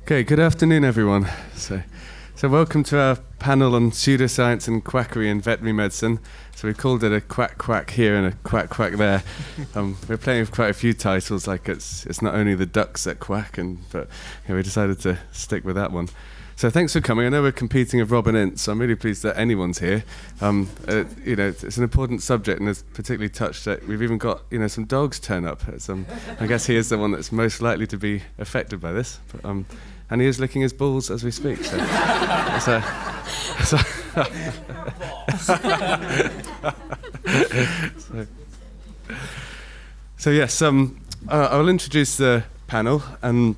Okay, good afternoon, everyone. So welcome to our panel on pseudoscience and quackery in veterinary medicine. So we called it a quack quack here and a quack quack there. We're playing with quite a few titles, like it's not only the ducks that quack, but we decided to stick with that one. So thanks for coming. I know we're competing with Rob and Ince, so I'm really pleased that anyone's here. It's an important subject, and it's particularly touched that we've even got some dogs turn up. I guess he is the one that's most likely to be affected by this. But, and he is licking his balls as we speak. So yes, I'll introduce the panel, and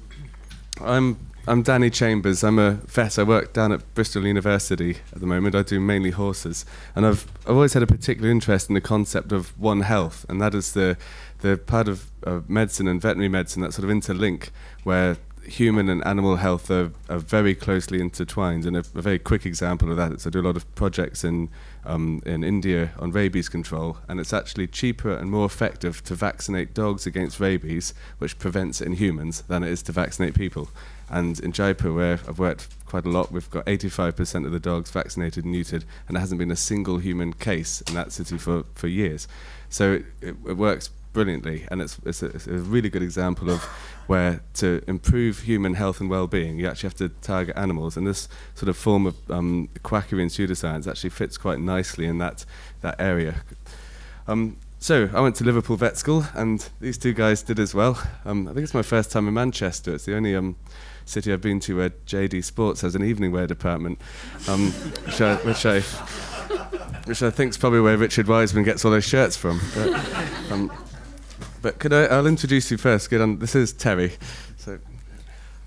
I'm Danny Chambers. I'm a vet. I work down at Bristol University at the moment. I do mainly horses, and I've always had a particular interest in the concept of One Health, and that is the part of medicine and veterinary medicine that sort of interlink, where human and animal health are very closely intertwined. And a very quick example of that is I do a lot of projects in India on rabies control, and it's actually cheaper and more effective to vaccinate dogs against rabies, which prevents it in humans, than it is to vaccinate people. And in Jaipur, where I've worked quite a lot, we've got 85% of the dogs vaccinated and neutered, and there hasn't been a single human case in that city for years. So it works brilliantly, and it's a really good example of where to improve human health and well-being, you actually have to target animals, and this sort of form of quackery and pseudoscience actually fits quite nicely in that area. So I went to Liverpool Vet School, and these two guys did as well. I think it's my first time in Manchester. It's the only city I've been to where JD Sports has an evening wear department, which I think is probably where Richard Wiseman gets all those shirts from. But I'll introduce you first. This is Terry. So,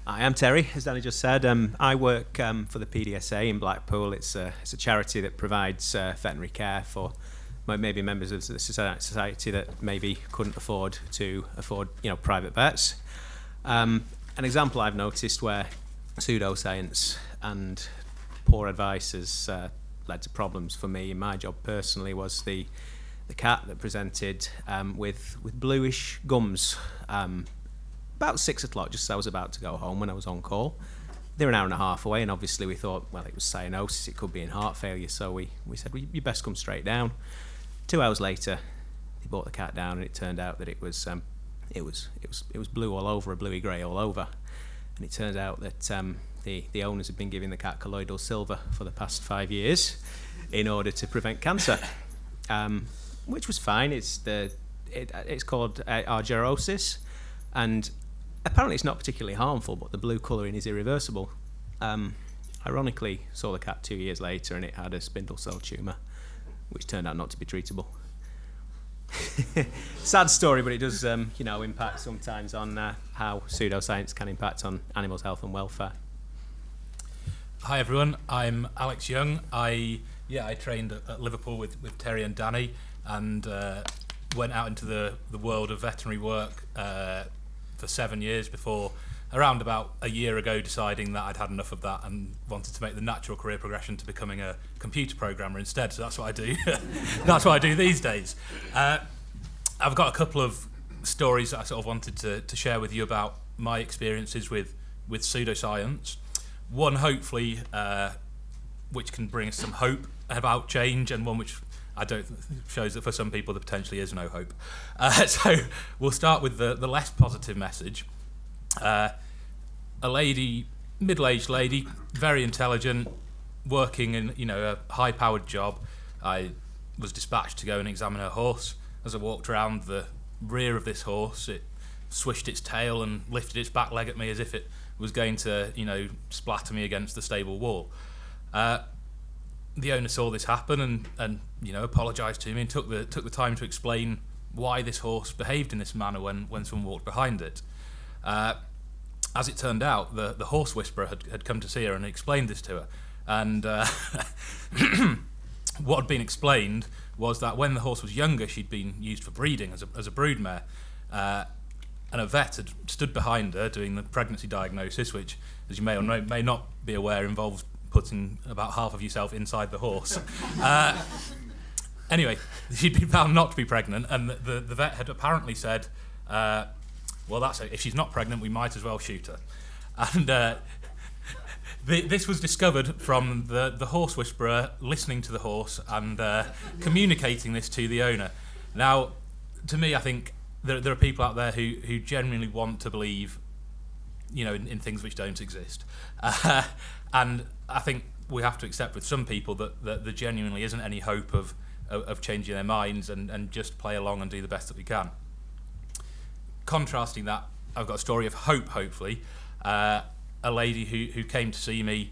I am Terry, as Danny just said. I work for the PDSA in Blackpool. It's a charity that provides veterinary care for maybe members of the society that maybe couldn't afford private vets. An example I've noticed where pseudoscience and poor advice has led to problems for me in my job personally was the cat that presented with bluish gums about 6 o'clock, just as I was about to go home when I was on call. They're an hour and a half away, and obviously we thought, well, it was cyanosis, it could be in heart failure, so we said, well, you best come straight down. 2 hours later, they brought the cat down, and it turned out that it was blue all over, a bluey grey all over, and it turned out that the owners had been giving the cat colloidal silver for the past 5 years in order to prevent cancer. Which was fine. It's called osis, and apparently it's not particularly harmful, but the blue colouring is irreversible. Ironically, saw the cat 2 years later, and it had a spindle cell tumour, which turned out not to be treatable. Sad story, but it does impact sometimes on how pseudoscience can impact on animals' health and welfare. Hi everyone, I'm Alex Young. I trained at Liverpool with Terry and Danny, and went out into the world of veterinary work for 7 years before, around about a year ago, deciding that I'd had enough of that and wanted to make the natural career progression to becoming a computer programmer instead. So that's what I do. That's what I do these days. I've got a couple of stories that I sort of wanted to share with you about my experiences with pseudoscience. One, hopefully, which can bring us some hope about change, and one which shows that for some people there potentially is no hope. So we'll start with the less positive message. A lady, middle-aged lady, very intelligent, working in a high-powered job. I was dispatched to go and examine her horse. As I walked around the rear of this horse, it swished its tail and lifted its back leg at me as if it was going to splatter me against the stable wall. The owner saw this happen and apologised to me and took the time to explain why this horse behaved in this manner when someone walked behind it. As it turned out, the horse whisperer had come to see her and explained this to her. And what had been explained was that when the horse was younger, she'd been used for breeding as a broodmare. And a vet had stood behind her doing the pregnancy diagnosis, which, as you may or may not be aware, involves putting about half of yourself inside the horse. Anyway, she'd been found not to be pregnant, and the vet had apparently said, well, that's it. If she's not pregnant, we might as well shoot her. And this was discovered from the horse whisperer listening to the horse and communicating this to the owner. Now, to me, I think there are people out there who genuinely want to believe, in things which don't exist. And I think we have to accept with some people that there genuinely isn't any hope of changing their minds and just play along and do the best that we can. Contrasting that, I've got a story of hope, hopefully. A lady who came to see me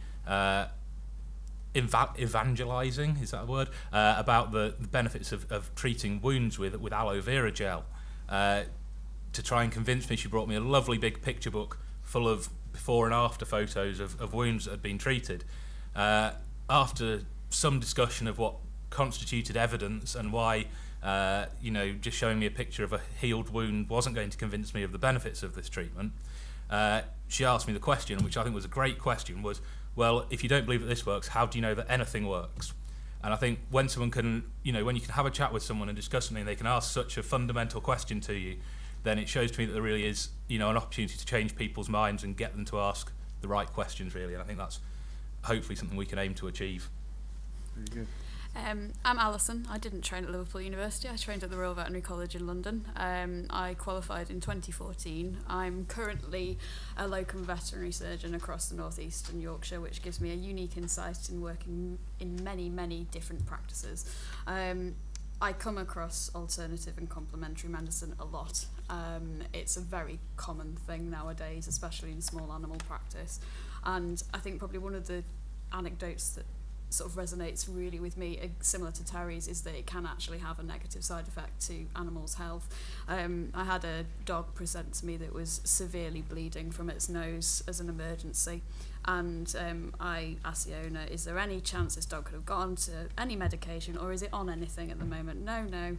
evangelizing, is that a word, about the benefits of treating wounds with aloe vera gel. To try and convince me, she brought me a lovely big picture book full of before and after photos of wounds that had been treated. After some discussion of what constituted evidence and why just showing me a picture of a healed wound wasn't going to convince me of the benefits of this treatment, she asked me the question, which I think was a great question, was, well, if you don't believe that this works, how do you know that anything works? And I think when someone can, when you can have a chat with someone and discuss something, they can ask such a fundamental question to you, then it shows to me that there really is, an opportunity to change people's minds and get them to ask the right questions, really. And I think that's hopefully something we can aim to achieve. Very good. I'm Alison. I didn't train at Liverpool University. I trained at the Royal Veterinary College in London. I qualified in 2014. I'm currently a locum veterinary surgeon across the North East and Yorkshire, which gives me a unique insight in working in many, many different practices. I come across alternative and complementary medicine a lot. It's a very common thing nowadays, especially in small animal practice. And I think probably one of the anecdotes that sort of resonates really with me, similar to Terry's, is that it can actually have a negative side effect to animals' health. I had a dog present to me that was severely bleeding from its nose as an emergency, and I asked the owner, is there any chance this dog could have got onto any medication, or is it on anything at the moment? No,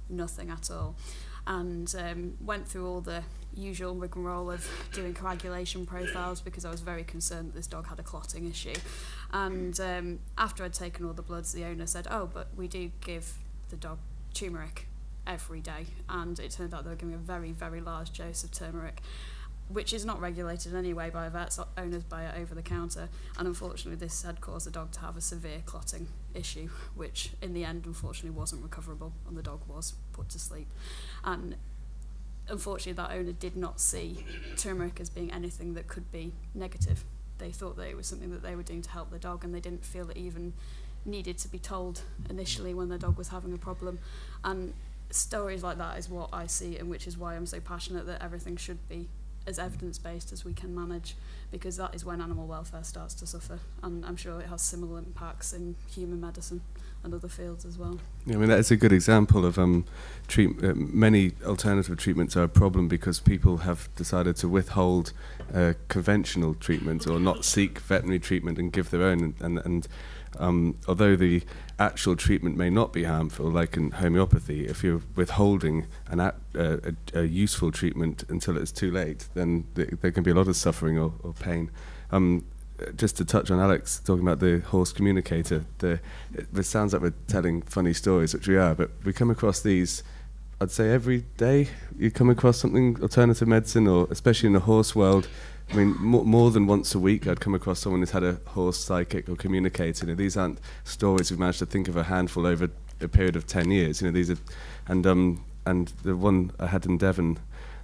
nothing at all. And went through all the usual rigmarole of doing coagulation profiles, because I was very concerned that this dog had a clotting issue. And after I'd taken all the bloods, the owner said, oh, but we do give the dog turmeric every day. And it turned out they were giving a very, very large dose of turmeric, which is not regulated in any way by vets. Owners buy it over the counter. And unfortunately, this had caused the dog to have a severe clotting issue, which in the end, unfortunately, wasn't recoverable, and the dog was put to sleep. And unfortunately, that owner did not see turmeric as being anything that could be negative. They thought that it was something that they were doing to help the dog, and they didn't feel it even needed to be told initially when the dog was having a problem. And stories like that is what I see, and which is why I'm so passionate that everything should be as evidence-based as we can manage, because that is when animal welfare starts to suffer. And I'm sure it has similar impacts in human medicine and other fields as well. Yeah, I mean, that's a good example of many alternative treatments are a problem because people have decided to withhold conventional treatment or not seek veterinary treatment and give their own. And although the actual treatment may not be harmful, like in homeopathy, if you're withholding a useful treatment until it's too late, then there can be a lot of suffering or pain. Just to touch on Alex talking about the horse communicator, it sounds like we're telling funny stories, which we are, but we come across these, I'd say every day you come across something, alternative medicine, or especially in the horse world. I mean, more than once a week I'd come across someone who's had a horse psychic or communicator. These aren't stories we've managed to think of a handful over a period of 10 years. These are, and the one I had in Devon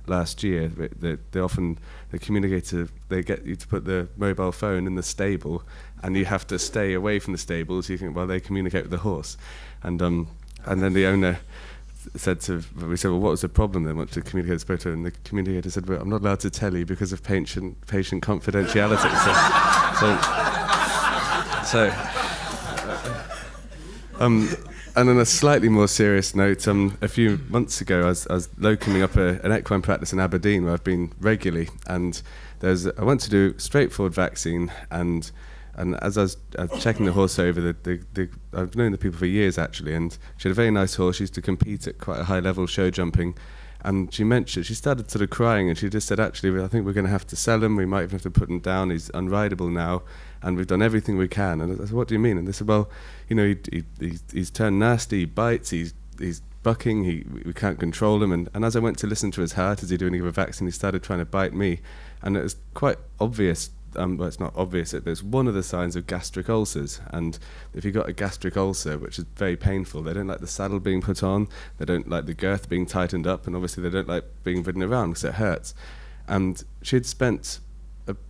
last year, the communicator, they get you to put the mobile phone in the stable, and you have to stay away from the stables. You think, well, they communicate with the horse, and then the owner said, well, what was the problem then? What the communicator spoke to her, and the communicator said, well, I'm not allowed to tell you because of patient confidentiality. And on a slightly more serious note, a few months ago, I was locuming up an equine practice in Aberdeen where I've been regularly, and I went to do straightforward vaccine, and as I was checking the horse over, I've known the people for years actually, and she had a very nice horse. She used to compete at quite a high level, show jumping, and she started sort of crying, and she just said, actually, I think we're going to have to sell him. We might even have to put him down. He's unrideable now, and we've done everything we can. And I said, what do you mean? And they said, well, he's turned nasty, he bites, he's bucking, we can't control him. And as I went to listen to his heart as he doing a vaccine, he started trying to bite me. And it was quite obvious, well, it's not obvious, but it's one of the signs of gastric ulcers. And if you've got a gastric ulcer, which is very painful, they don't like the saddle being put on, they don't like the girth being tightened up, and obviously they don't like being ridden around because it hurts. And she'd spent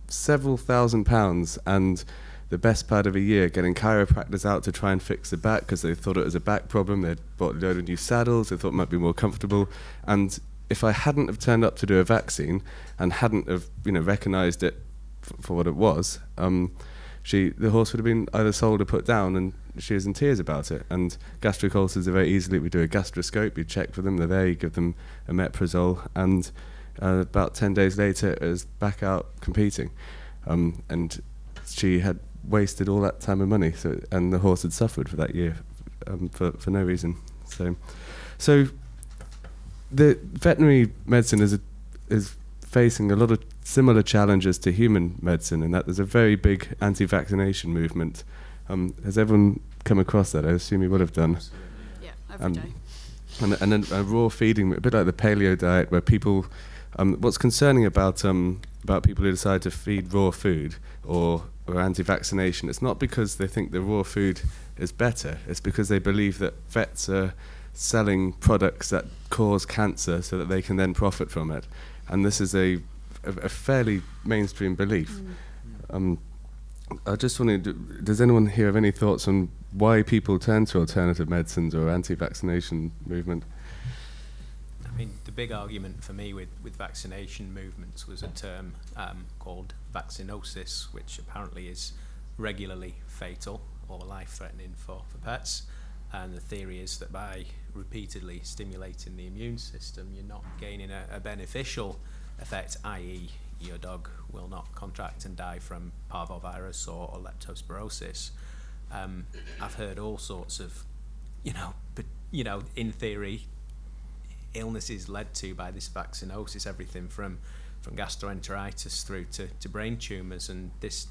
several £1,000s and the best part of a year getting chiropractors out to try and fix the back because they thought it was a back problem. They'd bought a load of new saddles, they thought it might be more comfortable. And if I hadn't have turned up to do a vaccine and hadn't have, recognised it for what it was, the horse would have been either sold or put down, and she was in tears about it. And gastric ulcers are very easily, we do a gastroscope, you check for them, they're there, you give them a metrazole, and about 10 days later it was back out competing. And she had wasted all that time and money, and the horse had suffered for that year for no reason. So the veterinary medicine is facing a lot of similar challenges to human medicine, in that there's a very big anti-vaccination movement. Has everyone come across that? I assume you would have done. Yeah, every day. And then a raw feeding, a bit like the paleo diet, where people, what's concerning about people who decide to feed raw food or anti-vaccination, it's not because they think the raw food is better, it's because they believe that vets are selling products that cause cancer so that they can then profit from it. And this is a fairly mainstream belief. I just wanted, does anyone here have any thoughts on why people turn to alternative medicines or anti-vaccination movement? I mean, the big argument for me with vaccination movements was a term called vaccinosis, which apparently is regularly fatal or life-threatening for pets. And the theory is that by repeatedly stimulating the immune system, you're not gaining a beneficial effect, i.e. your dog will not contract and die from parvovirus or leptospirosis. I've heard all sorts of, in theory, illnesses led to by this vaccinosis, everything from gastroenteritis through to brain tumours, and this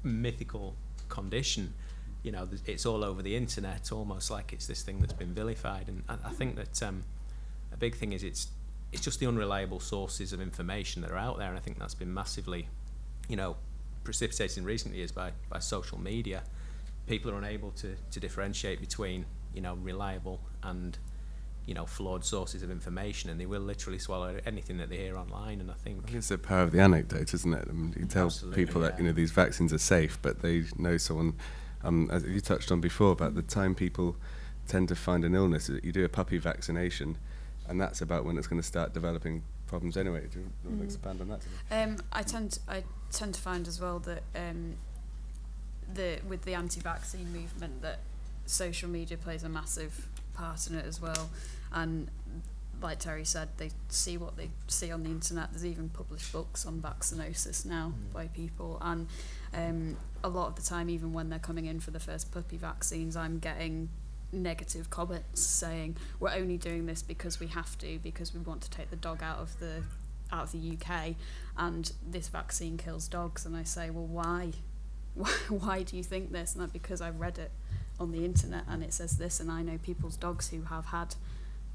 mythical condition, it's all over the internet, almost like it's this thing that's been vilified. And I think that a big thing is it's just the unreliable sources of information that are out there, and I think that's been massively, precipitated in recent years by social media. People are unable to differentiate between, reliable and, flawed sources of information, and they will literally swallow anything that they hear online. And I think it's the power of the anecdote, isn't it? I mean, you tell people that these vaccines are safe, but they know someone, as you touched on before, about the time people tend to find an illness. You do a puppy vaccination, and that's about when it's going to start developing problems anyway. Do you want to expand on that? I tend to find as well that with the anti-vaccine movement, that social media plays a massive part in it as well. And like Terry said, they see what they see on the internet. There's even published books on vaccinosis now by people, and a lot of the time, even when they're coming in for the first puppy vaccines, I'm getting negative comments saying we're only doing this because we have to, because we want to take the dog out of the UK, and this vaccine kills dogs. And I say, well, why do you think this? And that's because I've read it on the internet and it says this, and I know people's dogs who have had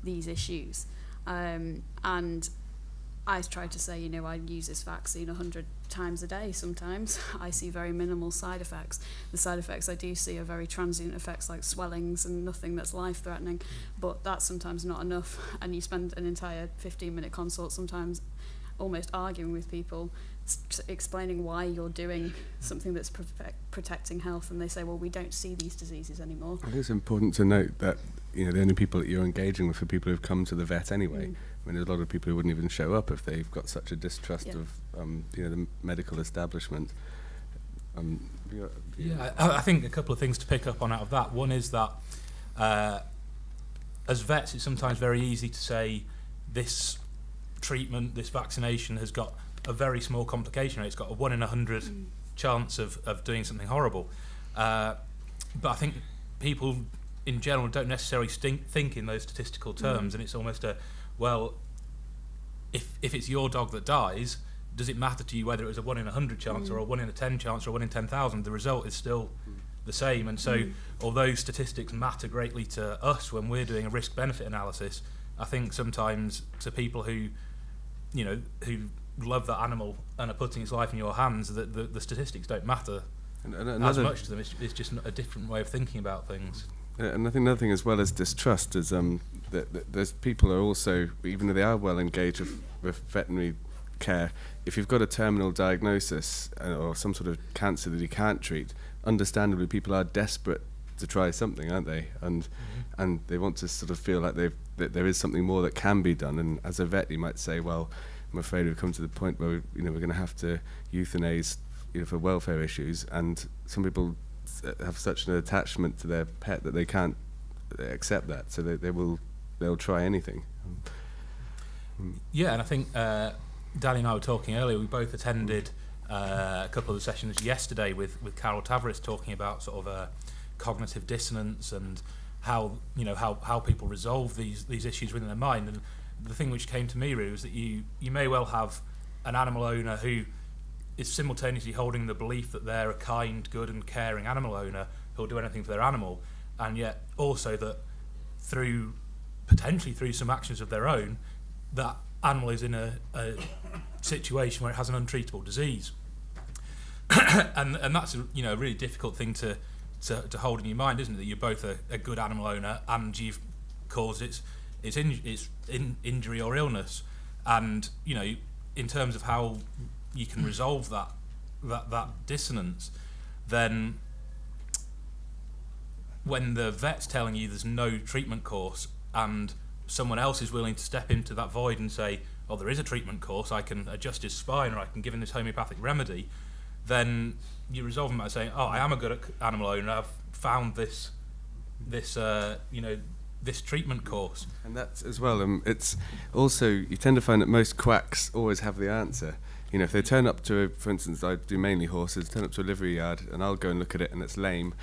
these issues, and I try to say, I use this vaccine 100 times a day. Sometimes I see very minimal side effects. The side effects I do see are very transient effects like swellings and nothing that's life-threatening, but that's sometimes not enough, and you spend an entire 15-minute consult sometimes almost arguing with people, explaining why you're doing something that's protecting health, and they say, well, we don't see these diseases anymore. I think it's important to note that the only people that you're engaging with are people who've come to the vet anyway. I mean, there's a lot of people who wouldn't even show up if they've got such a distrust of the medical establishment. I think a couple of things to pick up on out of that. One is that as vets, it's sometimes very easy to say this treatment, this vaccination has got a very small complication rate. It's got a 1 in 100 chance of doing something horrible. But I think people in general don't necessarily think in those statistical terms, and it's almost if it's your dog that dies, does it matter to you whether it was a 1 in 100 chance or a 1 in a 10 chance or a 1 in 10,000? The result is still the same. And so although statistics matter greatly to us when we're doing a risk-benefit analysis, I think sometimes to people who, who love that animal and are putting its life in your hands, that the statistics don't matter as much to them. It's just a different way of thinking about things. And I think another thing as well as distrust is that there's people are also, even though they are well engaged with veterinary care, if you've got a terminal diagnosis or some sort of cancer that you can't treat, understandably people are desperate to try something, aren't they? And they want to sort of feel like that there is something more that can be done. And as a vet, you might say, well, I'm afraid we've come to the point where we're going to have to euthanize for welfare issues. And some people have such an attachment to their pet that they can't accept that, so they'll try anything. Yeah, and I think Danny and I were talking earlier. We both attended a couple of the sessions yesterday with Carol Tavares talking about sort of cognitive dissonance and how people resolve these issues within their mind. And the thing which came to me really was that you may well have an animal owner who is simultaneously holding the belief that they're a kind, good and caring animal owner who'll do anything for their animal, and yet also that potentially through some actions of their own, that animal is in a situation where it has an untreatable disease. and that's a really difficult thing to hold in your mind, isn't it? That you're both a good animal owner and you've caused its injury or illness, and in terms of how you can resolve that dissonance, then when the vet's telling you there's no treatment course and someone else is willing to step into that void and say, oh, there is a treatment course, I can adjust his spine or I can give him this homeopathic remedy, then you resolve them by saying, oh, I am a good animal owner, I've found this treatment course. And that's as well, it's also, you tend to find that most quacks always have the answer. If they turn up to, for instance, I do mainly horses, turn up to a livery yard and I'll go and look at it and it's lame,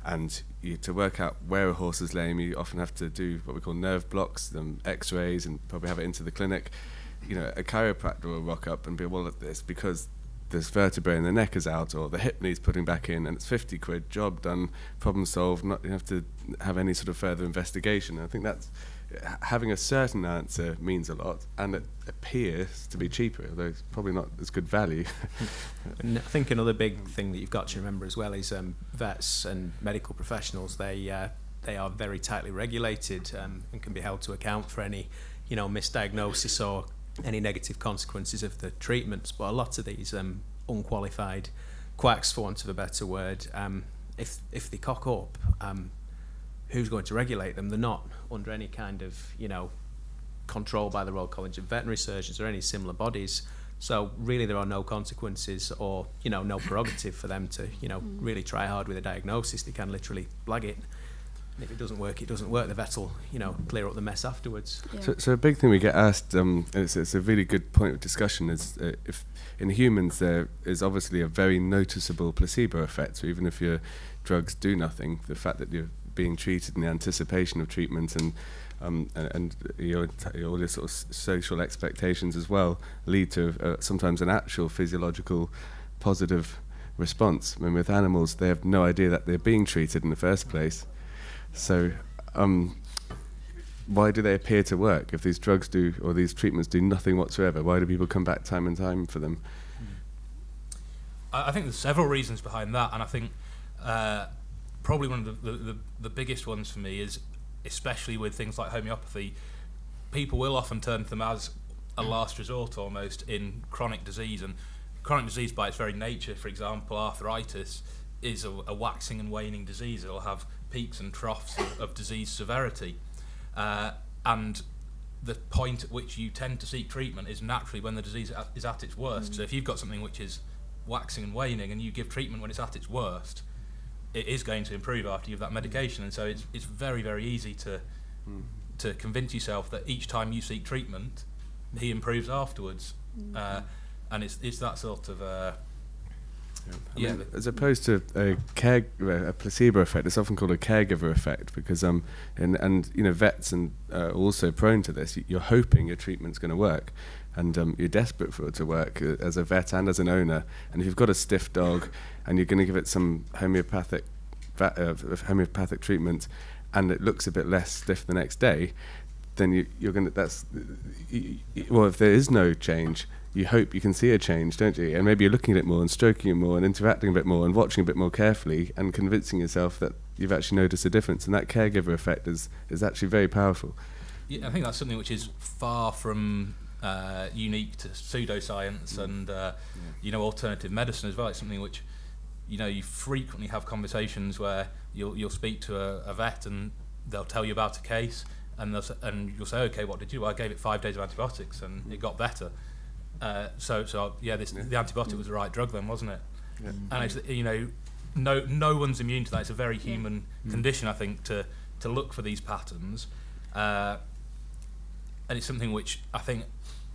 and to work out where a horse is lame, you often have to do what we call nerve blocks, x-rays, and probably have it into the clinic. A chiropractor will rock up and be, well, it's because this vertebrae in the neck is out or the hip needs putting back in, and it's 50 quid, job done, problem solved, not you have to have any sort of further investigation. And I think that's having a certain answer means a lot, and it appears to be cheaper, although it's probably not as good value. And I think another big thing that you've got to remember as well is vets and medical professionals, they are very tightly regulated and can be held to account for any misdiagnosis or any negative consequences of the treatments. But a lot of these unqualified quacks, for want of a better word, if they cock up, who's going to regulate them? They're not under any kind of control by the Royal College of Veterinary Surgeons or any similar bodies. So really there are no consequences or no prerogative for them to really try hard with a diagnosis. They can literally blag it. And if it doesn't work, it doesn't work. The vet will, clear up the mess afterwards. Yeah. So a big thing we get asked, it's a really good point of discussion, is if in humans there is obviously a very noticeable placebo effect. So even if your drugs do nothing, the fact that you're being treated in the anticipation of treatment and all your sort of social expectations as well lead to sometimes an actual physiological positive response. I mean, with animals, they have no idea that they're being treated in the first place. So why do they appear to work? If these drugs do, or these treatments do nothing whatsoever, why do people come back time and time for them? I think there's several reasons behind that, and I think probably one of the biggest ones for me is, especially with things like homeopathy, people will often turn to them as a last resort almost in chronic disease. And chronic disease by its very nature, for example, arthritis, is a waxing and waning disease. It'll have peaks and troughs of disease severity. And the point at which you tend to seek treatment is naturally when the disease is at its worst. So if you've got something which is waxing and waning and you give treatment when it's at its worst, it is going to improve after you have that medication. And so it's very, very easy to convince yourself that each time you seek treatment, he improves afterwards. And it's that sort of I mean, as opposed to a placebo effect, it's often called a caregiver effect, because and vets are also prone to this. You're hoping your treatment's going to work, and you're desperate for it to work as a vet and as an owner. And if you've got a stiff dog and you're going to give it some homeopathic homeopathic treatment, and it looks a bit less stiff the next day, then you're going to, well, if there is no change, you hope you can see a change, don't you? And maybe you're looking at it more and stroking it more and interacting a bit more and watching a bit more carefully and convincing yourself that you've actually noticed a difference. And that caregiver effect is actually very powerful. Yeah, I think that's something which is far from unique to pseudoscience and alternative medicine as well. It's something which you frequently have conversations where you'll speak to a vet and they'll tell you about a case and you'll say, okay, what did you do? Well, I gave it 5 days of antibiotics and it got better. The antibiotic was the right drug then, wasn't it? Yeah. And it's, no one's immune to that. It's a very human condition, I think, to look for these patterns. And it's something which I think,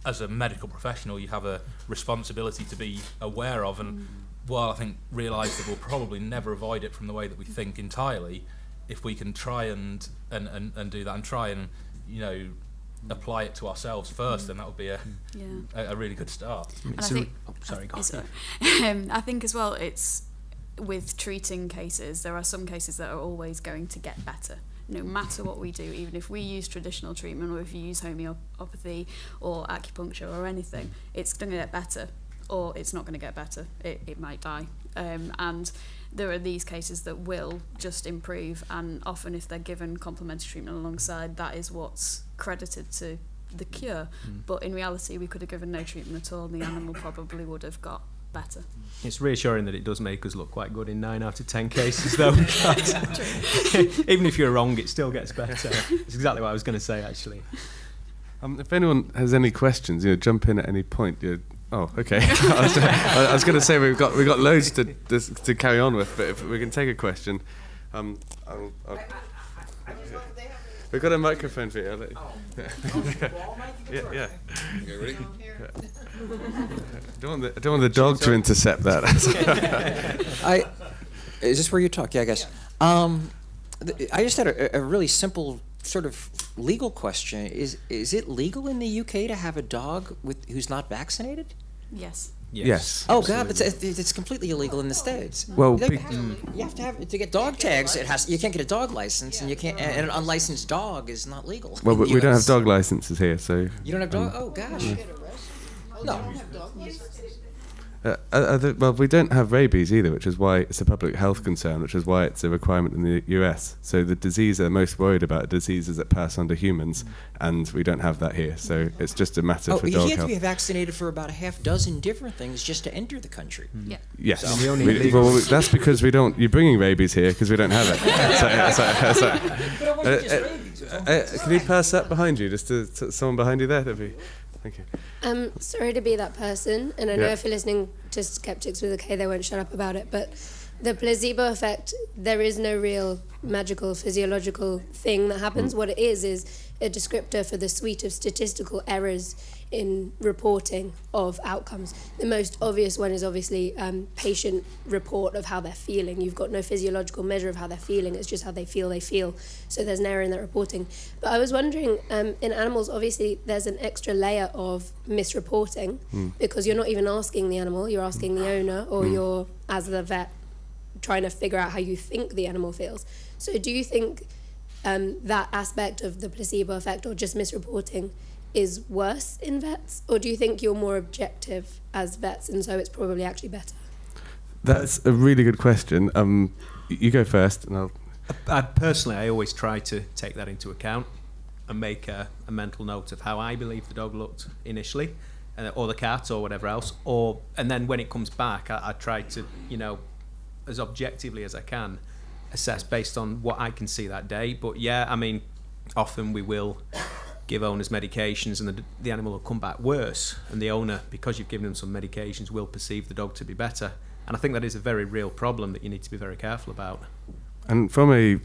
as a medical professional, you have a responsibility to be aware of. And while I think realise that we'll probably never avoid it from the way that we think entirely, if we can try and do that and try and apply it to ourselves first, then that would be a really good start. And I think as well, it's with treating cases, there are some cases that are always going to get better. No matter what we do, even if we use traditional treatment or if you use homeopathy or acupuncture or anything, it's going to get better or it's not going to get better. It might die. And there are these cases that will just improve, and often if they're given complementary treatment alongside, that is what's credited to the cure. But in reality, we could have given no treatment at all and the animal probably would have got better. It's reassuring that it does make us look quite good in 9 out of 10 cases, though. Even if you're wrong, it still gets better. It's exactly what I was going to say, actually. If anyone has any questions, jump in at any point. Oh, okay. I was going to say we've got loads to carry on with, but if we can take a question, we've got a microphone for you. I'll let you. Yeah. Okay, ready? Don't want the dog to intercept that. Is this where you talk? Yeah, I guess. I just had a really simple sort of legal question. Is it legal in the UK to have a dog who's not vaccinated? Yes. Yes. Oh God, it's completely illegal in the States. Well, you have to have to get dog tags. You can't get a dog license, and you can't. And an unlicensed dog is not legal. Well, we don't have dog licenses here, so. You don't have dog? Oh gosh. No. Well, we don't have rabies either, which is why it's a public health concern, which is why it's a requirement in the US. So the disease they're most worried about are diseases that pass on to humans, and we don't have that here. So it's just a matter for dog health. You have to be vaccinated for about a half dozen different things just to enter the country. Yeah. Yes. So. That's because we don't. You're bringing rabies here because we don't have it. Can you pass that behind you, just to someone behind you there? That'd be. Thank you. Sorry to be that person, and I know if you're listening to skeptics with they won't shut up about it, but the placebo effect, there is no real magical physiological thing that happens. What it is a descriptor for the suite of statistical errors in reporting of outcomes. The most obvious one is obviously patient report of how they're feeling. You've got no physiological measure of how they're feeling, it's just how they feel. So there's an error in that reporting. But I was wondering, in animals, obviously there's an extra layer of misreporting because you're not even asking the animal, you're asking the owner, or you're, as the vet, trying to figure out how you think the animal feels. So do you think that aspect of the placebo effect or just misreporting is worse in vets, or do you think you're more objective as vets and so it's probably actually better? That's a really good question. You go first and I'll... Personally, I always try to take that into account and make a mental note of how I believe the dog looked initially, or the cat or whatever else, and then when it comes back I try to, as objectively as I can, assess based on what I can see that day. But yeah, I mean, often we will give owners medications and the animal will come back worse, and the owner, because you've given them some medications, will perceive the dog to be better. And I think that is a very real problem that you need to be very careful about. And from a,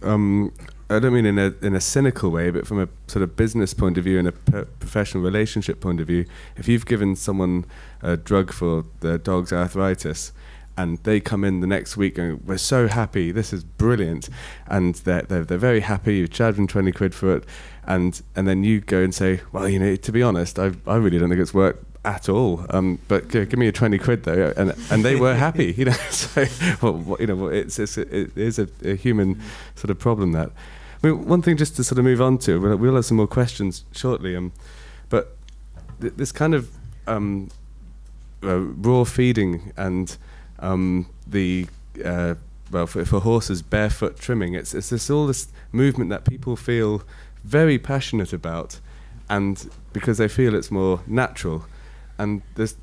I don't mean in a cynical way, but from a sort of business point of view and a professional relationship point of view, if you've given someone a drug for their dog's arthritis, and they come in the next week and we're so happy, this is brilliant, and they're very happy, you charge them 20 quid for it, and then you go and say, well, to be honest, I really don't think it's worked. at all. But give me a 20 quid though, and they were happy, you know. So it is a human sort of problem that. I mean, one thing just to sort of move on to, we'll have some more questions shortly. But this kind of raw feeding and for horses, barefoot trimming. It's this all this movement that people feel very passionate about, and because they feel it's more natural. And there's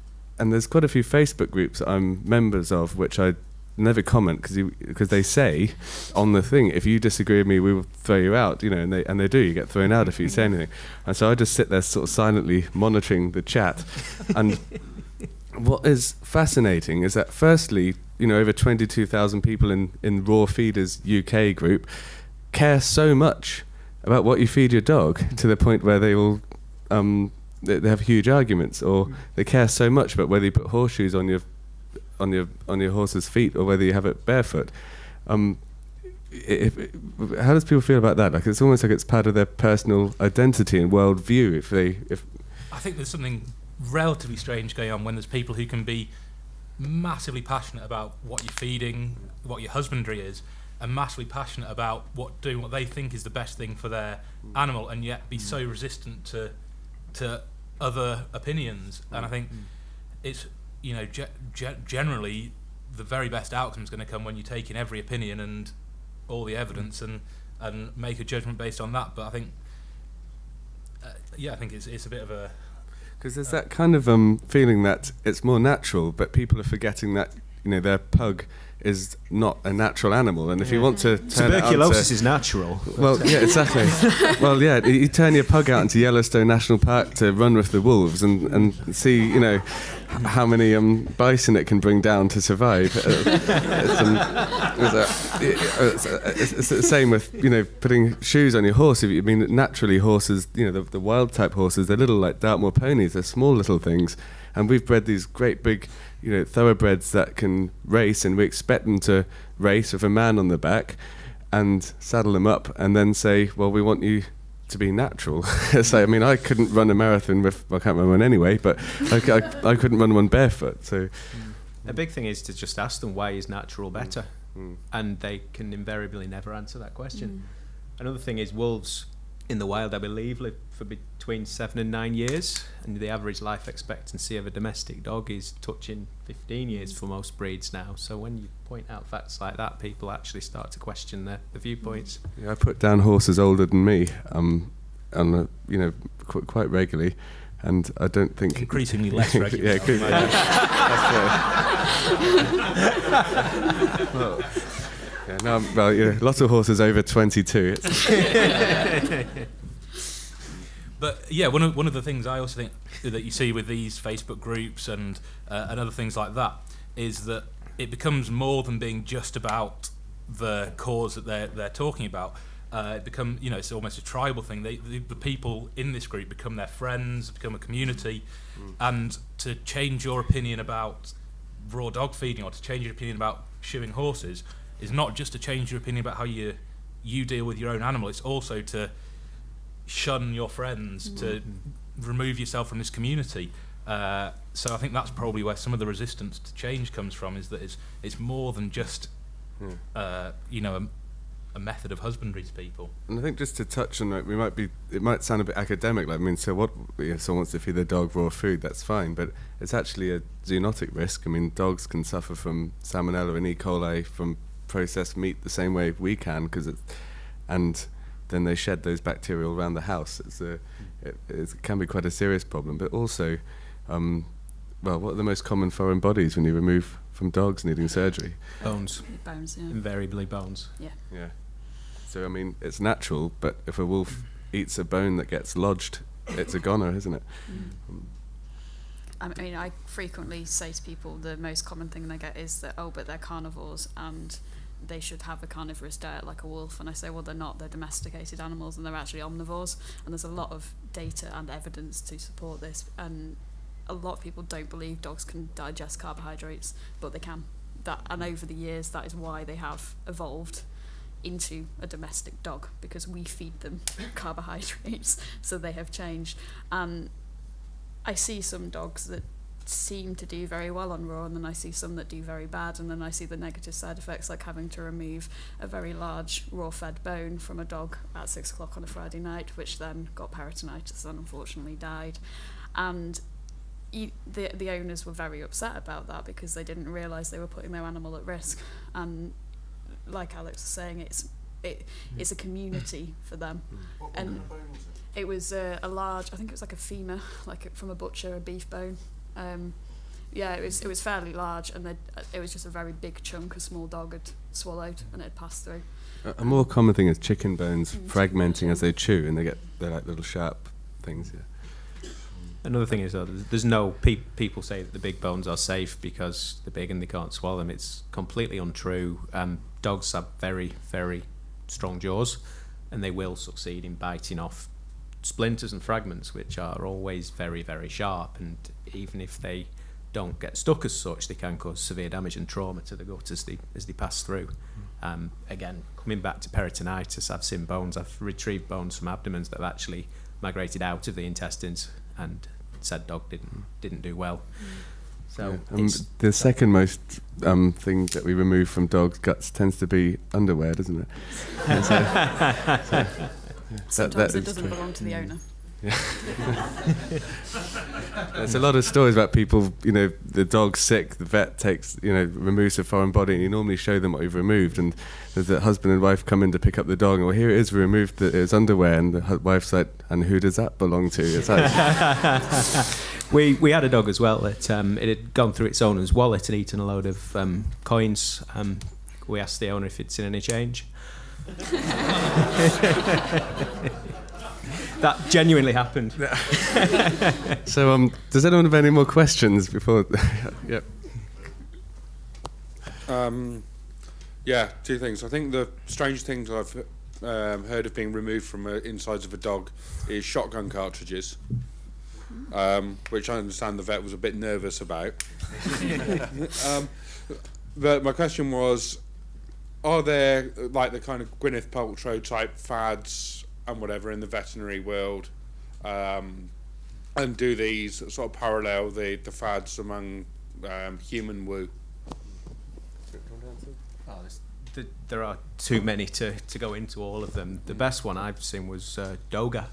quite a few Facebook groups that I'm members of, which I never comment because they say on the thing, if you disagree with me, we will throw you out, you know, and they do. You get thrown out if you say anything. And so I just sit there sort of silently monitoring the chat. And what is fascinating is that firstly, you know, over 22,000 people in Raw Feeders UK group care so much about what you feed your dog to the point where they will they have huge arguments, or they care so much about whether you put horseshoes on your horse's feet or whether you have it barefoot. How does people feel about that? Like, it's almost like it's part of their personal identity and worldview. I think there's something relatively strange going on when there's people who can be massively passionate about what you're feeding, what your husbandry is, and massively passionate about doing what they think is the best thing for their animal, and yet be so resistant to other opinions. And I think it's, you know, generally the very best outcome is going to come when you take in every opinion and all the evidence and make a judgment based on that. But I think I think it's a bit of a, because there's that kind of feeling that it's more natural, but people are forgetting that, you know, their pug is not a natural animal, and if you want to turn tuberculosis is natural. Well, yeah, exactly. Well, yeah, you turn your pug out into Yellowstone National Park to run with the wolves and see, you know, how many bison it can bring down to survive. It's the same with, you know, putting shoes on your horse. I mean, naturally horses, you know, the wild type horses, they're little like Dartmoor ponies. They're small little things, and we've bred these great big, you know, thoroughbreds that can race, and we expect them to race with a man on the back and saddle them up and then say, well, we want you to be natural. So, I mean, I couldn't run a marathon with, well, I can't run one anyway, but I couldn't run one barefoot. So the big thing is to just ask them, why is natural better? And they can invariably never answer that question. Another thing is, wolves in the wild, I believe, live for between 7 and 9 years, and the average life expectancy of a domestic dog is touching 15 years for most breeds now. So when you point out facts like that, people actually start to question the viewpoints. Yeah, I put down horses older than me, you know, quite regularly, and I don't think increasingly less regularly. Well, you know, lots of horses over 22. But yeah, one of the things I also think that you see with these Facebook groups and other things like that is that it becomes more than being just about the cause that they're talking about. You know, it's almost a tribal thing. The people in this group become their friends, become a community, and to change your opinion about raw dog feeding or to change your opinion about shoeing horses is not just to change your opinion about how you deal with your own animal. It's also to shun your friends, to remove yourself from this community. So I think that's probably where some of the resistance to change comes from, is that it's more than just you know, a method of husbandry to people. And I think just to touch on it, it might sound a bit academic, like, I mean, so what, if someone wants to feed their dog raw food, that's fine, but it's actually a zoonotic risk. I mean, dogs can suffer from salmonella and E. coli from processed meat the same way we can, and then they shed those bacteria all around the house. It can be quite a serious problem. But also, well, what are the most common foreign bodies when you remove from dogs needing surgery? Bones. Bones, yeah. Invariably bones. Yeah. So, I mean, it's natural, but if a wolf eats a bone that gets lodged, it's a goner, isn't it? I mean, I frequently say to people the most common thing they get is that, oh, but they're carnivores and they should have a carnivorous diet like a wolf. And I say, well, they're not. They're domesticated animals and they're actually omnivores. And there's a lot of data and evidence to support this. And a lot of people don't believe dogs can digest carbohydrates, but they can. And over the years, that is why they have evolved into a domestic dog, because we feed them carbohydrates, so they have changed. I see some dogs that seem to do very well on raw, and then I see some that do very bad, and then I see the negative side effects, like having to remove a very large raw fed bone from a dog at 6 o'clock on a Friday night, which then got peritonitis and unfortunately died. And the owners were very upset about that because they didn't realise they were putting their animal at risk. And like Alex was saying, it's a community for them. And it was a large, I think it was like a femur, like from a butcher, a beef bone. Yeah, it was fairly large, and it was just a very big chunk a small dog had swallowed, and it had passed through. A more common thing is chicken bones fragmenting as they chew, and they're like little sharp things. Yeah. Another thing is, though, there's no people say that the big bones are safe because they're big and they can't swallow them. It's completely untrue. Dogs have very, very strong jaws, and they will succeed in biting off splinters and fragments, which are always very, very sharp, and even if they don't get stuck as such, they can cause severe damage and trauma to the gut as they pass through. Again, coming back to peritonitis, I've seen bones, I've retrieved bones from abdomens that have actually migrated out of the intestines, and said dog didn't do well. So the second most thing that we remove from dogs' guts tends to be underwear, doesn't it? Sometimes it doesn't belong to the owner. Yeah. There's a lot of stories about people, the dog's sick, the vet removes a foreign body, and you normally show them what you've removed, and the husband and wife come in to pick up the dog, and well, here it is, we removed its underwear, and the wife's like, and who does that belong to? It's like we had a dog as well that it had gone through its owner's wallet and eaten a load of coins. We asked the owner if it's in any change. That genuinely happened. So, does anyone have any more questions before? Yep. Yeah, two things. I think the strange things I've heard of being removed from insides of a dog is shotgun cartridges, which I understand the vet was a bit nervous about. But my question was, are there like the kind of Gwyneth Paltrow type fads and whatever in the veterinary world, and do these sort of parallel the fads among human woo? There are too many to go into all of them. The best one I've seen was yoga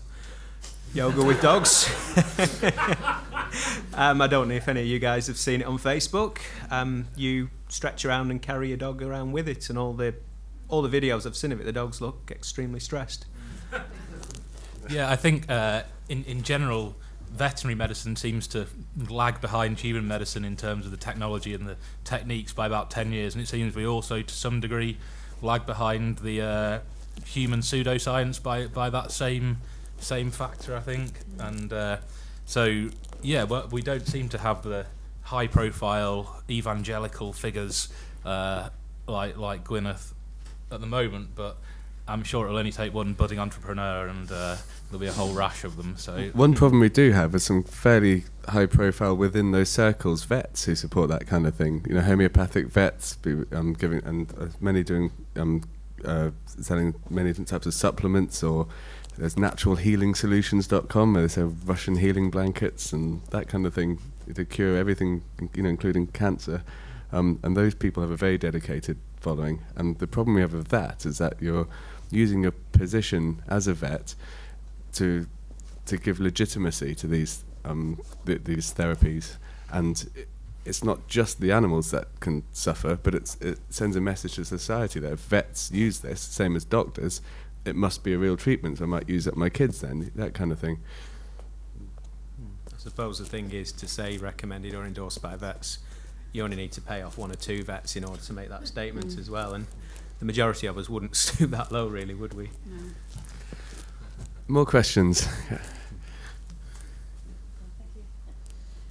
with dogs. I don't know if any of you guys have seen it on Facebook. You stretch around and carry your dog around with it, and all the videos I've seen of it, the dogs look extremely stressed. Yeah, I think in general, veterinary medicine seems to lag behind human medicine in terms of the technology and the techniques by about 10 years, and it seems we also, to some degree, lag behind the human pseudoscience by that same factor, I think. And so, yeah, well, we don't seem to have the high-profile evangelical figures like Gwyneth at the moment, but I'm sure it'll only take one budding entrepreneur, and there'll be a whole rash of them. So one problem we do have is some fairly high profile within those circles vets who support that kind of thing. Homeopathic vets giving, and many doing selling many different types of supplements, or there's naturalhealingsolutions.com where they sell Russian healing blankets and that kind of thing to cure everything, including cancer. And those people have a very dedicated following. And the problem we have with that is that you're using your position as a vet to give legitimacy to these therapies, and it's not just the animals that can suffer, but it sends a message to society that if vets use this, same as doctors, it must be a real treatment, so I might use it on my kids then, that kind of thing. I suppose the thing is to say recommended or endorsed by vets, you only need to pay off 1 or 2 vets in order to make that statement as well, and the majority of us wouldn't stoop that low, really, would we? No. More questions?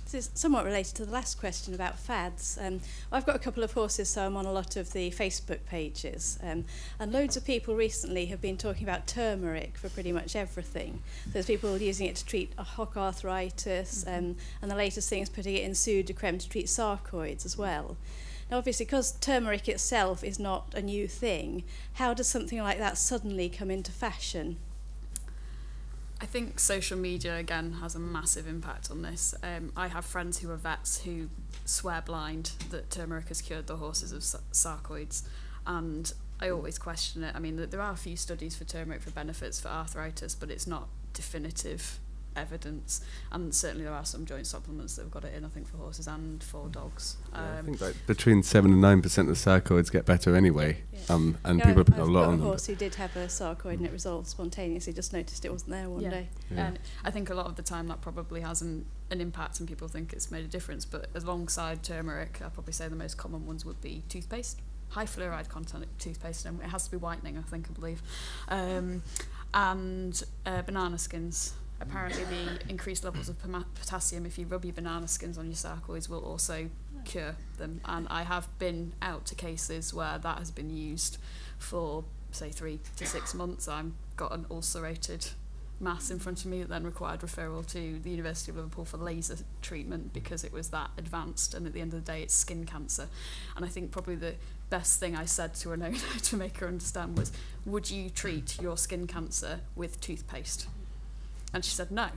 This is somewhat related to the last question about fads. I've got a couple of horses, so I'm on a lot of the Facebook pages. And loads of people recently have been talking about turmeric for pretty much everything. There's people using it to treat a hock arthritis, and the latest thing is putting it in pseudocreme to treat sarcoids as well. Now, obviously, because turmeric itself is not a new thing, how does something like that suddenly come into fashion? I think social media, again, has a massive impact on this. I have friends who are vets who swear blind that turmeric has cured their horses of sarcoids, and I always question it. I mean, there are a few studies for turmeric for benefits for arthritis, but it's not definitive evidence, and certainly there are some joint supplements that have got it in, I think, for horses and for dogs. I think like between 7 and 9% of sarcoids get better anyway, and people put a lot on them. I've got a horse who did have a sarcoid and it resolved spontaneously, just noticed it wasn't there one day. And I think a lot of the time that probably has an impact and people think it's made a difference, but alongside turmeric, I'd probably say the most common ones would be toothpaste, high fluoride content toothpaste, and it has to be whitening, I believe, and banana skins. Apparently the increased levels of potassium, if you rub your banana skins on your sarcoids, will also cure them. And I have been out to cases where that has been used for, say, 3 to 6 months. I've got an ulcerated mass in front of me that then required referral to the University of Liverpool for laser treatment because it was that advanced, and at the end of the day it's skin cancer. And I think probably the best thing I said to an owner to make her understand was, would you treat your skin cancer with toothpaste? And she said no.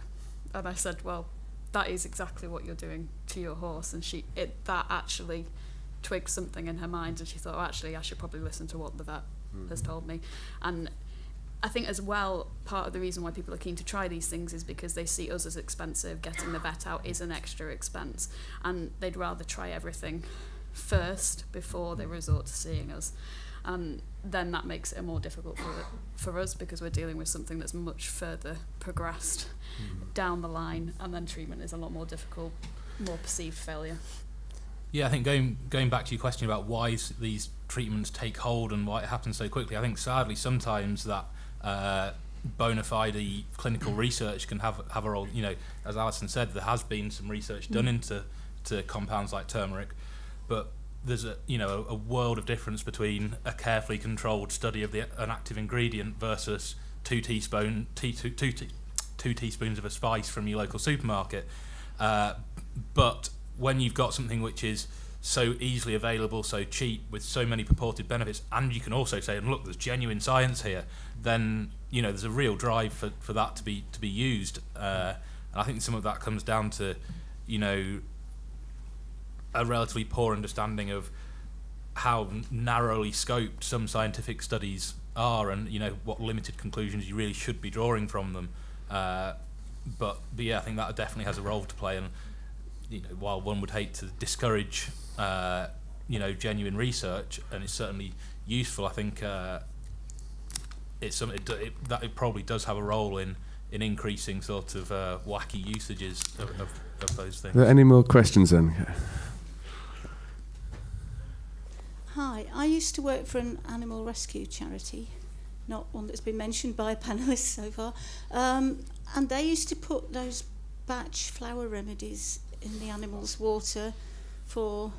And I said, well, that is exactly what you're doing to your horse. And that actually twigged something in her mind, and she thought, oh, actually I should probably listen to what the vet has told me. And I think as well, part of the reason why people are keen to try these things is because they see us as expensive. Getting the vet out is an extra expense, and they'd rather try everything first before they resort to seeing us. And then that makes it more difficult for us because we're dealing with something that's much further progressed down the line, and then treatment is a lot more difficult, more perceived failure. Yeah, I think going back to your question about why these treatments take hold and why it happens so quickly, I think sadly sometimes that bona fide clinical research can have a role. You know, as Alison said, there has been some research done into compounds like turmeric, but there's a world of difference between a carefully controlled study of an active ingredient versus 2 teaspoons of a spice from your local supermarket. But when you've got something which is so easily available, so cheap, with so many purported benefits, and you can also say, and look, there's genuine science here, then there's a real drive for that to be used. And I think some of that comes down to a relatively poor understanding of how narrowly scoped some scientific studies are, and what limited conclusions you really should be drawing from them. But yeah, I think that definitely has a role to play. And while one would hate to discourage genuine research, and it's certainly useful, I think it probably does have a role in increasing sort of wacky usages of those things. Are there any more questions then? Hi, I used to work for an animal rescue charity, not one that's been mentioned by panellists so far, and they used to put those batch flower remedies in the animals' water for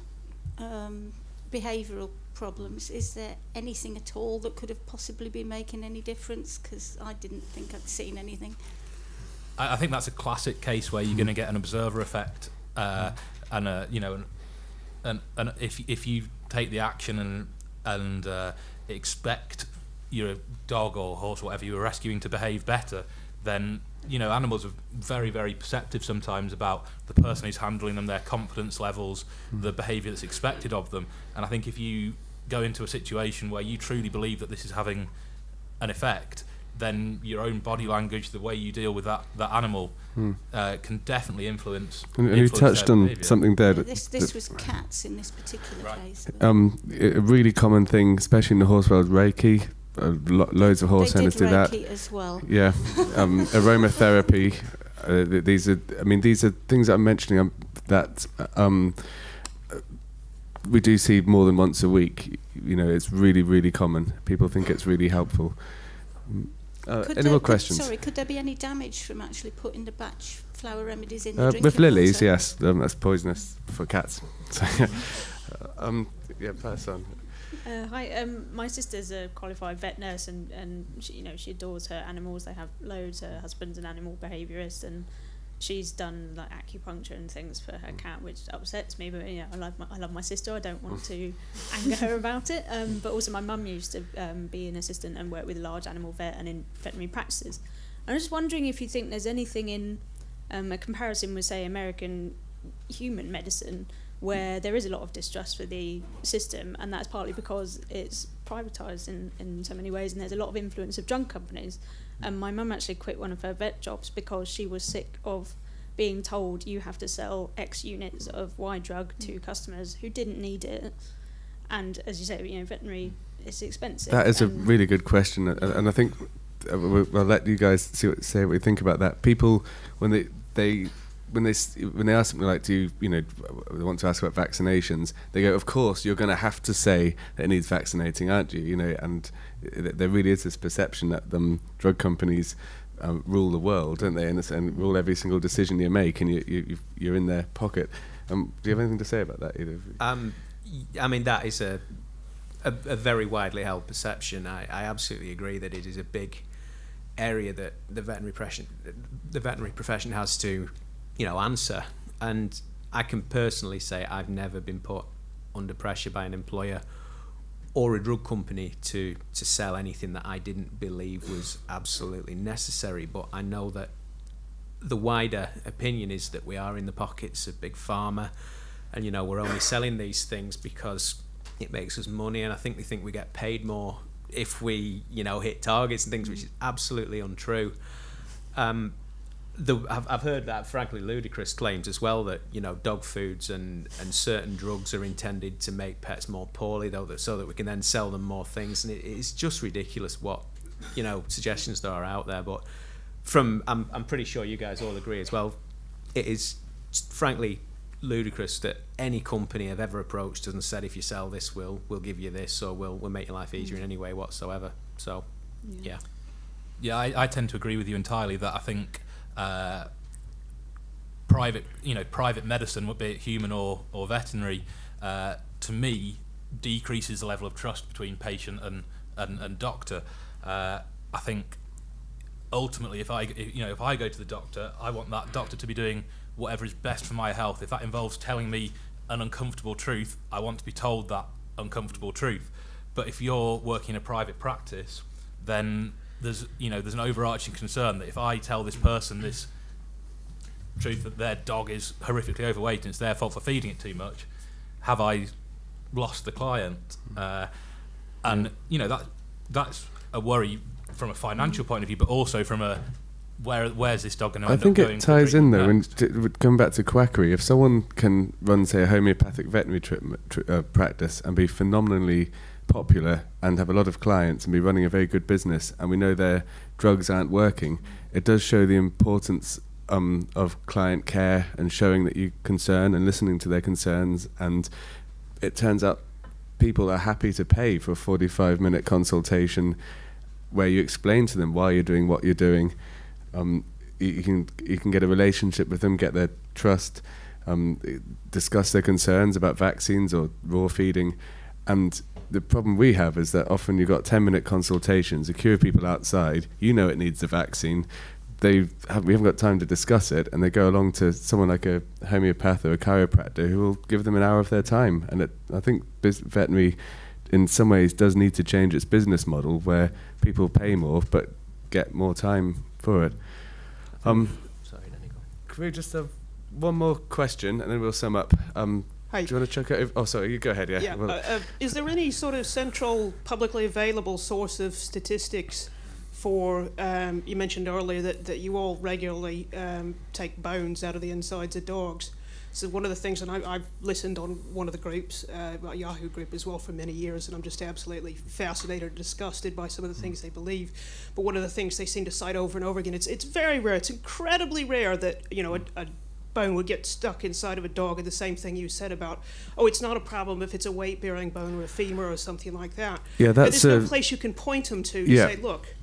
behavioural problems. Is there anything at all that could have possibly been making any difference? Because I didn't think I'd seen anything. I think that's a classic case where you're going to get an observer effect, and if you take the action and expect your dog or horse or whatever you were rescuing to behave better, then animals are very, very perceptive sometimes about the person who's handling them, their confidence levels, the behaviour that's expected of them. And I think if you go into a situation where you truly believe that this is having an effect, then your own body language, the way you deal with that animal, can definitely influence. And you touched on behavior. Something there. This was cats in this particular case. A really common thing, especially in the horse world, Reiki. Loads of horse owners do that. As well. Yeah, aromatherapy. These are things that I'm mentioning that we do see more than once a week. It's really, really common. People think it's really helpful. Any more questions? Could there be any damage from actually putting the batch flower remedies in the drinking with lilies? water? Yes, that's poisonous for cats. So, yeah, pass on. Hi, my sister's a qualified vet nurse, and she adores her animals. They have loads. Her husband's an animal behaviourist, and she's done like acupuncture and things for her cat, which upsets me. But I love my sister. I don't want to anger her about it. But also, my mum used to be an assistant and work with a large animal vet and in veterinary practices. I'm just wondering if you think there's anything in a comparison with, say, American human medicine, where there is a lot of distrust for the system, and that's partly because it's privatised in so many ways, and there's a lot of influence of drug companies. And my mum actually quit one of her vet jobs because she was sick of being told you have to sell X units of Y drug to customers who didn't need it. And as you say, you know, veterinary is expensive. That is a really good question, and I think I'll let you guys say what you think about that. People, when they ask something like, do you know, they want to ask about vaccinations, they go, of course, you're going to have to say that it needs vaccinating, aren't you? You know, and there really is this perception that drug companies rule the world, don't they, and rule every single decision you make, and you're in their pocket. Do you have anything to say about that, either of you? I mean, that is a very widely held perception. I absolutely agree that it is a big area that the veterinary profession has to, you know, answer. And I can personally say I've never been put under pressure by an employer or a drug company to sell anything that I didn't believe was absolutely necessary. But I know that the wider opinion is that we are in the pockets of big pharma, and, you know, we're only selling these things because it makes us money, and I think we get paid more if we, you know, hit targets and things, which is absolutely untrue. I've heard that frankly ludicrous claims as well, that, you know, dog foods and certain drugs are intended to make pets more poorly, so that we can then sell them more things, and it's just ridiculous what, you know, suggestions there are out there. But I'm pretty sure you guys all agree as well, it is frankly ludicrous that any company I've ever approached hasn't said, if you sell this, we'll give you this, or we'll make your life easier in any way whatsoever. So yeah, I tend to agree with you entirely that I think private medicine, be it human or veterinary, to me decreases the level of trust between patient and doctor. I think ultimately, if I go to the doctor, I want that doctor to be doing whatever is best for my health. If that involves telling me an uncomfortable truth, I want to be told that uncomfortable truth. But if you're working in a private practice, then there's an overarching concern that if I tell this person this truth, that their dog is horrifically overweight and it's their fault for feeding it too much, have I lost the client? And you know, that's a worry from a financial point of view, but also from a where's this dog going to end up going? I think it ties in though, and come back to quackery. If someone can run, say, a homeopathic veterinary practice and be phenomenally popular and have a lot of clients and be running a very good business, and we know their drugs aren't working, it does show the importance of client care and showing that you concern and listening to their concerns. And it turns out people are happy to pay for a 45-minute consultation where you explain to them why you're doing what you're doing. You can get a relationship with them, get their trust, discuss their concerns about vaccines or raw feeding. And the problem we have is that often you've got 10-minute consultations, a queue of people outside, you know it needs the vaccine, we haven't got time to discuss it, and they go along to someone like a homeopath or a chiropractor who will give them an hour of their time. And I think veterinary in some ways does need to change its business model, where people pay more but get more time for it. Sorry, Danny, go. Can we just have one more question and then we'll sum up? Hi. Do you want to check out? Oh, sorry, you go ahead. Yeah. Yeah. Is there any sort of central, publicly available source of statistics for? You mentioned earlier that you all regularly take bones out of the insides of dogs. So one of the things, and I've listened on one of the groups, a Yahoo group as well, for many years, and I'm just absolutely fascinated and disgusted by some of the things they believe. But one of the things they seem to cite over and over again, it's very rare, it's incredibly rare that, you know, a bone would get stuck inside of a dog, and the same thing you said about, it's not a problem if it's a weight-bearing bone or a femur or something like that. Yeah, that's there's no place you can point them to say, look,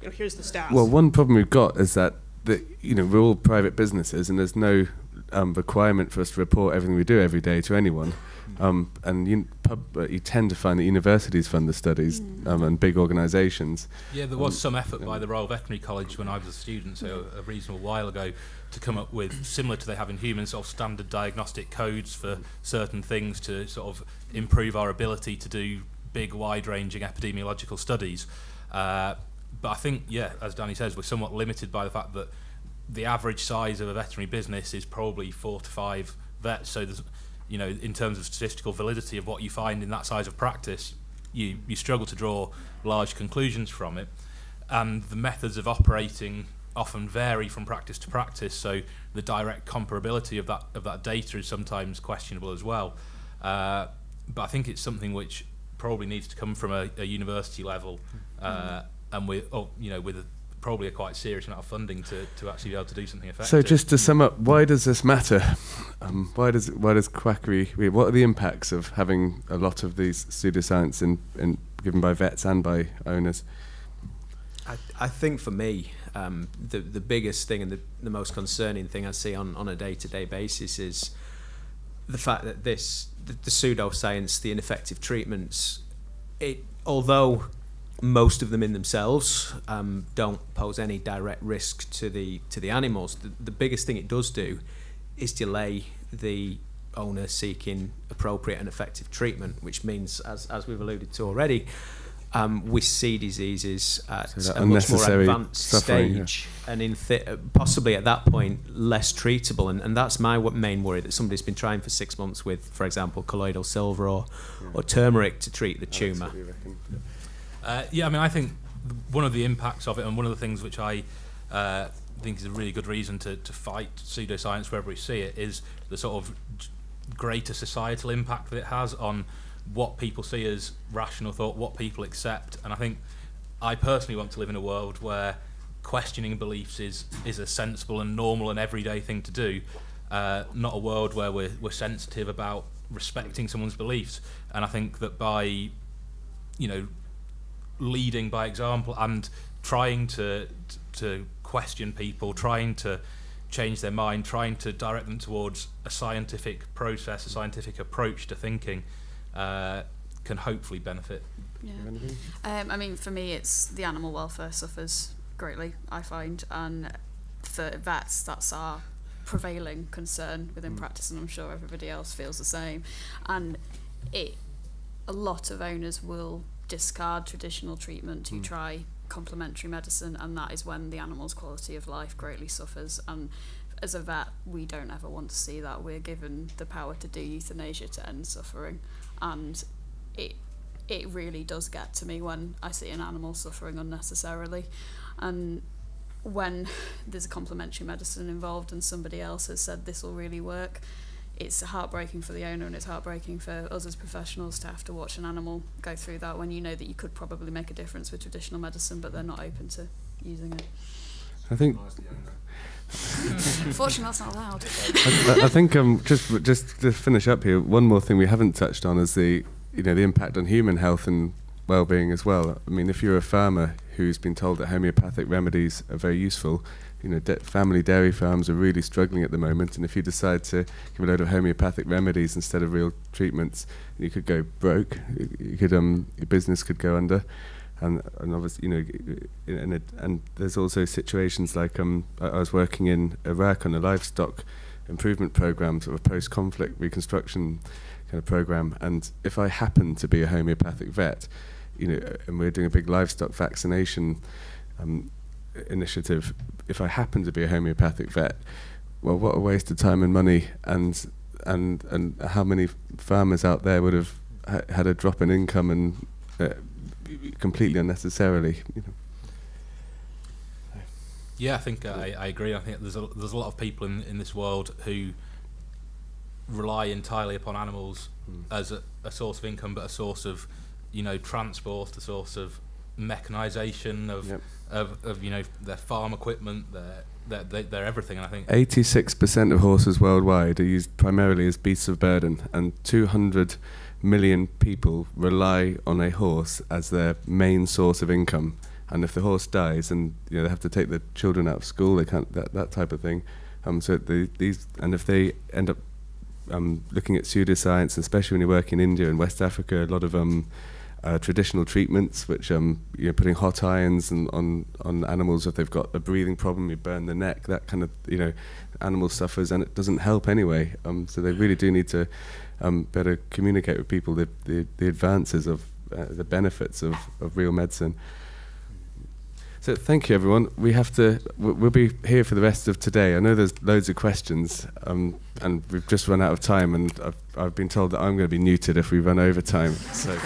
you know, here's the stats. Well, one problem we've got is that we're all private businesses, and there's no requirement for us to report everything we do every day to anyone. And you tend to find that universities fund the studies and big organisations. Yeah, there was some effort by the Royal Veterinary College when I was a student, so a reasonable while ago, to come up with, similar to they have in humans, sort of standard diagnostic codes for certain things to sort of improve our ability to do big, wide-ranging epidemiological studies. But I think, yeah, as Danny says, we're somewhat limited by the fact that the average size of a veterinary business is probably 4 to 5 vets. So there's, you know, in terms of statistical validity of what you find in that size of practice, you struggle to draw large conclusions from it. And the methods of operating often vary from practice to practice, so the direct comparability of that data is sometimes questionable as well. But I think it's something which probably needs to come from a university level, and with probably a quite serious amount of funding to actually be able to do something effective. So just to sum up, why does this matter? Why does quackery? What are the impacts of having a lot of these pseudoscience given by vets and by owners? I think for me, the biggest thing and the most concerning thing I see on a day-to-day basis is the fact that the pseudoscience, the ineffective treatments, although most of them in themselves don't pose any direct risk to the animals, the biggest thing it does do is delay the owner seeking appropriate and effective treatment, which means, as we've alluded to already, we see diseases at a much more advanced stage, and possibly at that point less treatable, and that's my main worry, that somebody's been trying for 6 months with, for example, colloidal silver or turmeric to treat the tumour. Yeah, I mean, I think one of the impacts of it, and one of the things which I think is a really good reason to fight pseudoscience wherever we see it, is the sort of greater societal impact that it has on what people see as rational thought, what people accept. And I think I personally want to live in a world where questioning beliefs is a sensible and normal and everyday thing to do, not a world where we're sensitive about respecting someone's beliefs. And I think that by, leading by example and trying to question people, trying to change their mind, trying to direct them towards a scientific process, a scientific approach to thinking, can hopefully benefit. Yeah. I mean, for me, it's the animal welfare suffers greatly, I find, and for vets, that's our prevailing concern within practice, and I'm sure everybody else feels the same. And a lot of owners will discard traditional treatment to try complementary medicine, and that is when the animal's quality of life greatly suffers. And as a vet, we don't ever want to see that. We're given the power to do euthanasia to end suffering, and it really does get to me when I see an animal suffering unnecessarily. And when there's a complementary medicine involved and somebody else has said this will really work, it's heartbreaking for the owner, and it's heartbreaking for us as professionals to have to watch an animal go through that when you know that you could probably make a difference with traditional medicine, but they're not open to using it. I think. Unfortunately, that's not allowed. I think just to finish up here, one more thing we haven't touched on is the impact on human health and well-being as well. I mean, if you're a farmer who's been told that homeopathic remedies are very useful, family dairy farms are really struggling at the moment, and if you decide to give a load of homeopathic remedies instead of real treatments, you could go broke. You could your business could go under, and obviously and there's also situations like I was working in Iraq on a livestock improvement program, sort of a post-conflict reconstruction kind of program, and if I happen to be a homeopathic vet, and we're doing a big livestock vaccination initiative, if I happen to be a homeopathic vet, well, what a waste of time and money, and how many farmers out there would have had a drop in income and completely unnecessarily. Yeah, I think I agree. I think there's a lot of people in this world who rely entirely upon animals as a source of income, but a source of transport, a source of mechanisation of their farm equipment, their everything. And I think 86% of horses worldwide are used primarily as beasts of burden, and 200 million people rely on a horse as their main source of income. And if the horse dies, and they have to take the children out of school, they can't that type of thing. If they end up looking at pseudoscience, especially when you work in India and West Africa, a lot of traditional treatments, which putting hot irons on animals if they've got a breathing problem, you burn the neck, that kind of animal suffers, and it doesn't help anyway. So they really do need to better communicate with people the advances of the benefits of real medicine. So thank you, everyone. We'll be here for the rest of today. I know there's loads of questions, and we've just run out of time, and I've been told that I'm going to be neutered if we run over time. So.